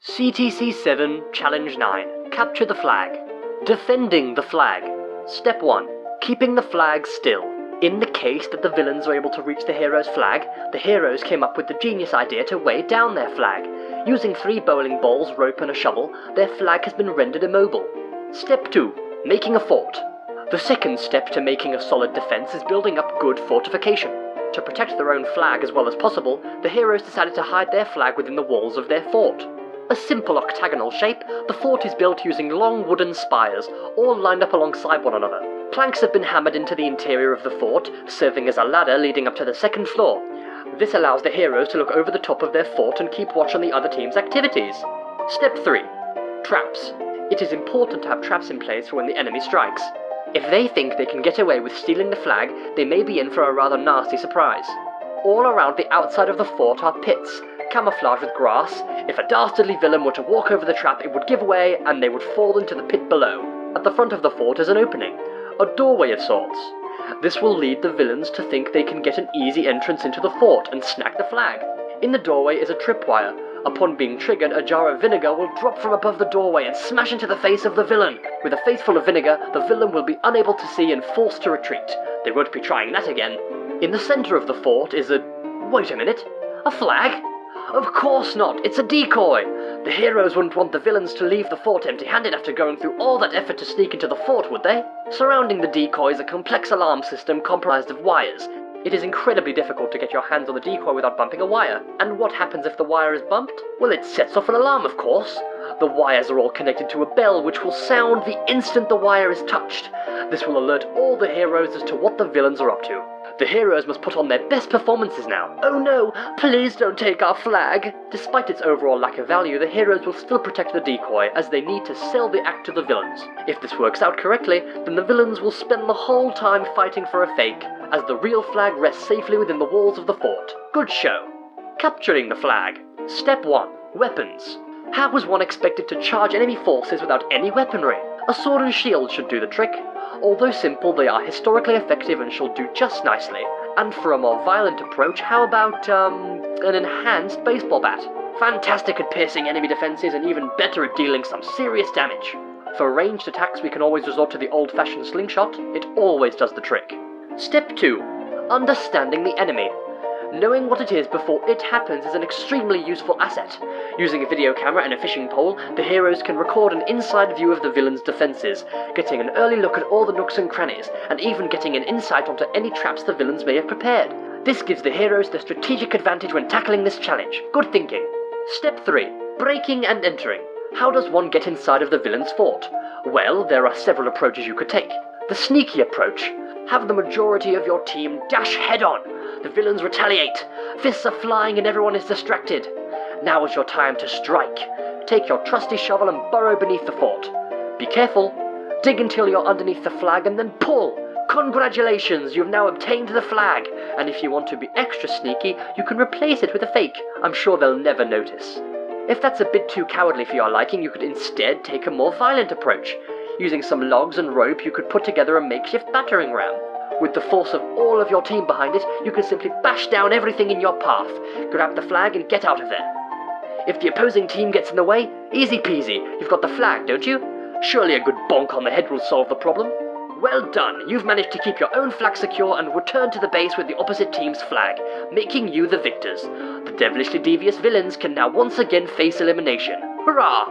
CTC 7, Challenge 9. Capture the flag. Defending the flag. Step 1. Keeping the flag still. In the case that the villains are able to reach the hero's flag, the heroes came up with the genius idea to weigh down their flag. Using 3 bowling balls, rope and a shovel, their flag has been rendered immobile. Step 2. Making a fort. The second step to making a solid defense is building up good fortification. To protect their own flag as well as possible, the heroes decided to hide their flag within the walls of their fort. A simple octagonal shape, the fort is built using long wooden spires, all lined up alongside one another. Planks have been hammered into the interior of the fort, serving as a ladder leading up to the second floor. This allows the heroes to look over the top of their fort and keep watch on the other team's activities. Step 3. Traps. It is important to have traps in place for when the enemy strikes. If they think they can get away with stealing the flag, they may be in for a rather nasty surprise. All around the outside of the fort are pits, camouflaged with grass. If a dastardly villain were to walk over the trap, it would give way and they would fall into the pit below. At the front of the fort is an opening, a doorway of sorts. This will lead the villains to think they can get an easy entrance into the fort and snag the flag. In the doorway is a tripwire. Upon being triggered, a jar of vinegar will drop from above the doorway and smash into the face of the villain. With a face full of vinegar, the villain will be unable to see and forced to retreat. They won't be trying that again. In the center of the fort is a... wait a minute. A flag? Of course not, it's a decoy! The heroes wouldn't want the villains to leave the fort empty-handed after going through all that effort to sneak into the fort, would they? Surrounding the decoy is a complex alarm system comprised of wires. It is incredibly difficult to get your hands on the decoy without bumping a wire. And what happens if the wire is bumped? Well, it sets off an alarm, of course. The wires are all connected to a bell which will sound the instant the wire is touched. This will alert all the heroes as to what the villains are up to. The heroes must put on their best performances now. Oh no, please don't take our flag! Despite its overall lack of value, the heroes will still protect the decoy, as they need to sell the act to the villains. If this works out correctly, then the villains will spend the whole time fighting for a fake, as the real flag rests safely within the walls of the fort. Good show. Capturing the flag. Step 1. Weapons. How was one expected to charge enemy forces without any weaponry? A sword and shield should do the trick. Although simple, they are historically effective and shall do just nicely. And for a more violent approach, how about, an enhanced baseball bat? Fantastic at piercing enemy defenses and even better at dealing some serious damage. For ranged attacks, we can always resort to the old-fashioned slingshot. It always does the trick. Step 2. Understanding the enemy. Knowing what it is before it happens is an extremely useful asset. Using a video camera and a fishing pole, the heroes can record an inside view of the villain's defenses, getting an early look at all the nooks and crannies, and even getting an insight onto any traps the villains may have prepared. This gives the heroes the strategic advantage when tackling this challenge. Good thinking. Step 3. Breaking and entering. How does one get inside of the villain's fort? Well, there are several approaches you could take. The sneaky approach. Have the majority of your team dash head-on. The villains retaliate. Fists are flying and everyone is distracted. Now is your time to strike. Take your trusty shovel and burrow beneath the fort. Be careful. Dig until you're underneath the flag and then pull. Congratulations, you've now obtained the flag. And if you want to be extra sneaky, you can replace it with a fake. I'm sure they'll never notice. If that's a bit too cowardly for your liking, you could instead take a more violent approach. Using some logs and rope, you could put together a makeshift battering ram. With the force of all of your team behind it, you can simply bash down everything in your path, grab the flag and get out of there. If the opposing team gets in the way, easy peasy, you've got the flag, don't you? Surely a good bonk on the head will solve the problem. Well done, you've managed to keep your own flag secure and return to the base with the opposite team's flag, making you the victors. The devilishly devious villains can now once again face elimination. Hurrah!